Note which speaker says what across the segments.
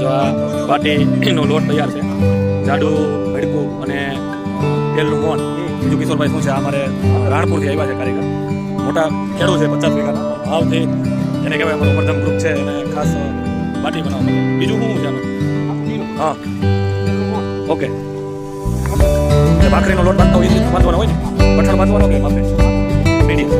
Speaker 1: જો આ બાટીનો લોટ તૈયાર છે, જાડું ભડકું અને તેલનું મોન. બીજું કિશોરભાઈ શું છે, અમારે રાણપુરથી આવ્યા છે કારીગર, મોટા ખેડૂત છે, 50 વીઘાના ભાવથી એને કહેવાય અમારું પ્રથમ ગ્રુપ છે અને ખાસ બાટી બનાવવા. બીજું શું છે આમાં? હા, ઓકે. ભાખરીનો લોટ બાંધતા હોય એ રીતે બાંધવાનો હોય ને, કઠણ બાંધવાનો કે માપે મીડિયમ.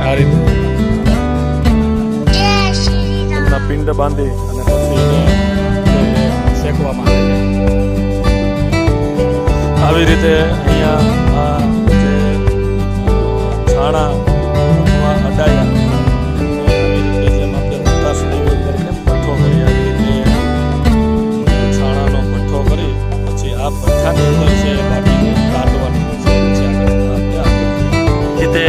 Speaker 1: આ રીતે એમના પિંડ બાંધી અને પછી એને શેકવામાં આવે છે. આવી રીતે અહીંયા આ જે છાણા અથવા અડાયા આવી રીતે જેમ આપણે ઉતાસણી તરીકે ભઠ્ઠો કરી, આવી રીતે છાણાનો ભઠ્ઠો કરી પછી આ ભઠ્ઠાની અંદર છે બાટીને કાઢવાની હોય છે. પછી આગળ રીતે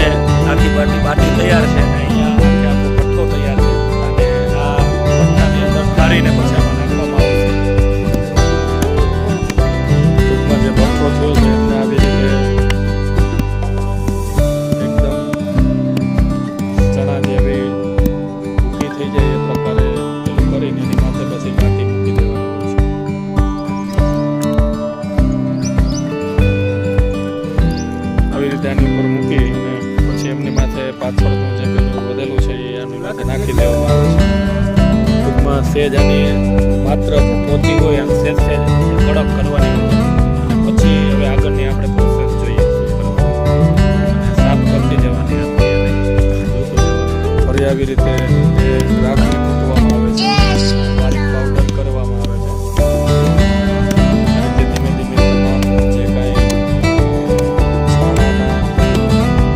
Speaker 1: આખી બાટી તૈયાર છે ને અહીંયા આખે આખો ભઠ્ઠો તૈયાર છે અને આ ભઠ્ઠાની અંદર કાઢીને પછી આમાં નાખવામાં આવશે. ટૂંકમાં જે ભઠ્ઠો થયો છે એમને આવી રીતે એકદમ ચણા જેવી ભૂકી થઈ જાય એ પ્રકારે પેલું કરીને એની માથે પછી બાટી મૂકી દેવાની હોય છે. આવી રીતે આની ઉપર મૂકી અને પછી એમની માથે પાછળનું જે પેલું વધેલું છે એ આની માથે નાખી દેવામાં આવે છે. ટૂંકમાં સેજ આની માત્ર પોચી હોય આમ સેજ કડક કરવાની હોય અને પછી હવે આગળની આપણે પ્રોસેસ જોઈએ અને સાફ કરતી જવાની હતી અને ફરી આવી રીતે એ રાખને કૂટવામાં આવે છે, બારીક પાવડર કરવામાં આવે છે અને તે ધીમે ધીમે તમામ જે કાંઈ છાણાના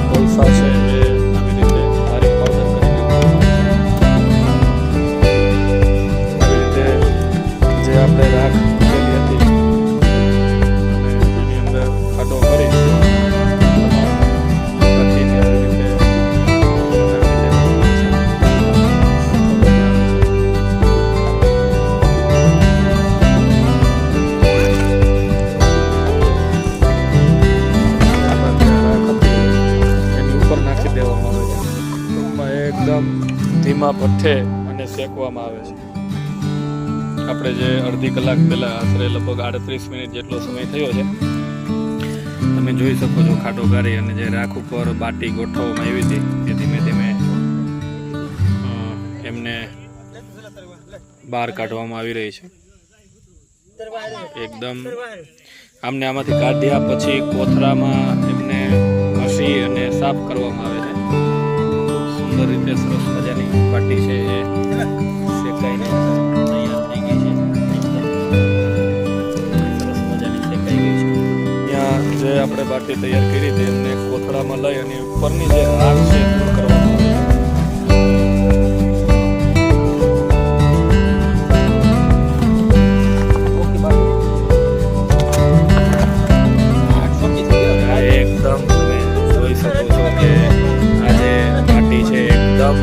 Speaker 1: કોલસા છે એ આવી રીતે બારીક પાવડર કરી નાખવામાં આવે છે. આવી રીતે જે આપણે રાખ મૂકેલી હતી અને એની અંદર ખાડો કરી તમામ બાટીને આવી રીતે નાખી દેવાનું છે. ત્યારબાદ જે રાખ હતી એની ઉપર નાખી દેવામાં આવે છે. ટૂંકમાં એકદમ ધીમા ભઠ્ઠે અને શેકવામાં આવે છે. આપણે જે અડધી કલાક પહેલાં આશરે લગભગ 38 મિનિટ જેટલો સમય થયો છે. તમે જોઈ શકો છો ખાટો ગાળી અને જે રાખ ઉપર બાટી ગોઠવવામાં આવી હતી તે ધીમે ધીમે એમને બહાર કાઢવામાં આવી રહી છે. એકદમ આમને આમાંથી કાઢ્યા પછી કોથળામાં એમને ઘસી અને સાફ કરવામાં આવે છે. ખૂબ સુંદર રીતે સરસ મજાની બાટી છે એ શેકાઈને તૈયાર થઈ ગઈ છે. સરસ મજાની શેકાઈ ગઈ છે. ત્યાં જે આપણે બાટી તૈયાર કરી હતી એમને કોથળામાં લઈ અને ઉપરની જે રાખ છે દૂર કરવામાં આવે છે. એકદમ તમે જોઈ શકો છો કે આ જે બાટી છે એકદમ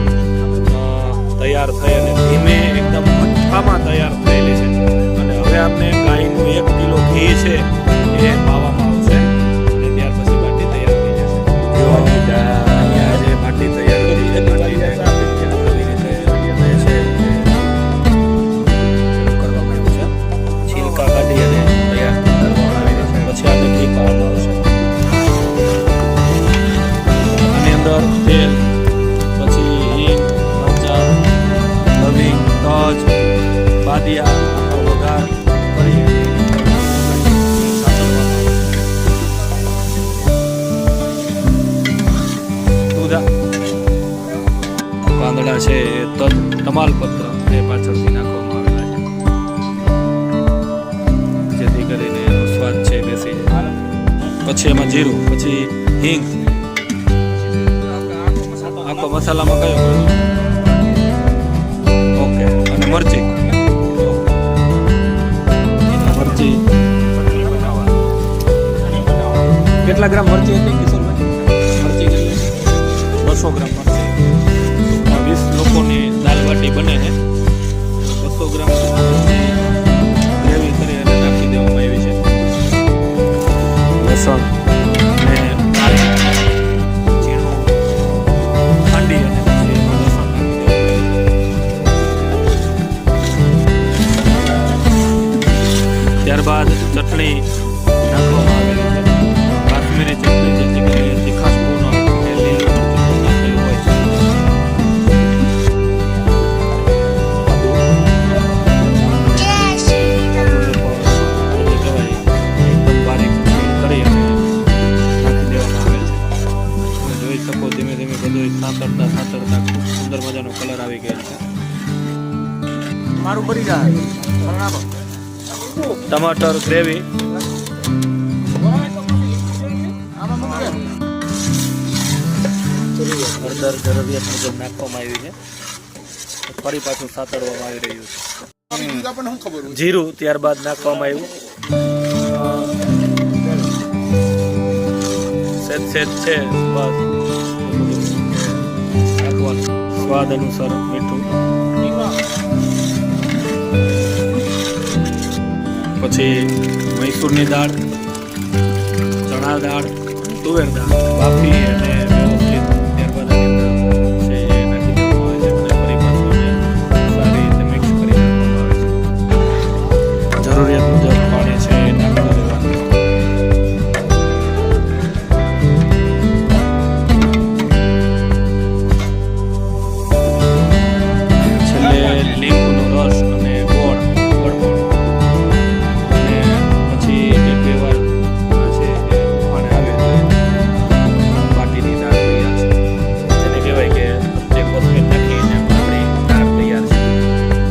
Speaker 1: તૈયાર થઈ અને ધીમે એકદમ મઠ્ઠામાં તૈયાર થયેલી છે. અને હવે આપણે ગાયનું 1 કિલો ઘી છે એ પાવામાં આવશે અને ત્યાર પછી બાટી તૈયાર થઈ જશે. અહીંયા જે બાટી તૈયાર કરી છે બાટીને આવી રીતે છે કરવામાં આવ્યું છે. છિલકા કાઢી અને તૈયાર કરવામાં આવી રહી છે. પછી આપણે ઘી પાવામાં આવશે. આની અંદર તેલ, પછી હિંગ, મરચાં, લવિંગ, તજ, બાદિયા વઘાર કરી પાંદડા છે એ તજ, તમાલપત્ર એ પાછળથી નાખવામાં આવેલા છે જેથી કરીને એનો સ્વાદ છે બેસી જાય. પછી એમાં જીરું, પછી હિંગ, આખો મસાલામાં કયો ઓકે, અને મરચી કેટલા ગ્રામ મરચી હતી કિશોરભાઈ? મરચી કેટલી? 200 ગ્રામ મરચી. 20 લોકોની દાલ બાટી બને છે. 200 ગ્રામ મરચી ગ્રેવી કરી અને નાખી દેવામાં આવી છે. લસણ ત્યારબાદ ચટણી નાખવામાં આવેલી છે, કાશ્મીરી ચટણી, જેથી કરીને તીખાશ બહુ ન આવે. લીલું મરચું નાખેલું હોય છે. એકદમ બારીક કરી અને નાખી દેવામાં આવે છે. તમે જોઈ શકો ધીમે ધીમે બધું સાંતળતા ખૂબ સુંદર મજાનો કલર આવી ગયો છે.
Speaker 2: મારું ભરી જાય
Speaker 1: ટમાટર ગ્રેવી હળદર જરૂરિયાત મુજબ નાખવામાં આવી છે. ફરી પાછું સાતળવામાં આવી રહ્યું છે. જીરું ત્યારબાદ નાખવામાં આવ્યું. સેજ છે બસ નાખવાનું. સ્વાદ અનુસાર મીઠું, પછી મૈસૂરની દાળ, ચણા દાળ, તુવેર દાળ બાફી અને વ્યવસ્થિત ત્યારબાદ એની અંદર છે એ નાખી દેવામાં આવે છે અને ફરી પાછું એને સારી રીતે મિક્સ કરી નાખવામાં આવે છે. જરૂરિયાત મુજબ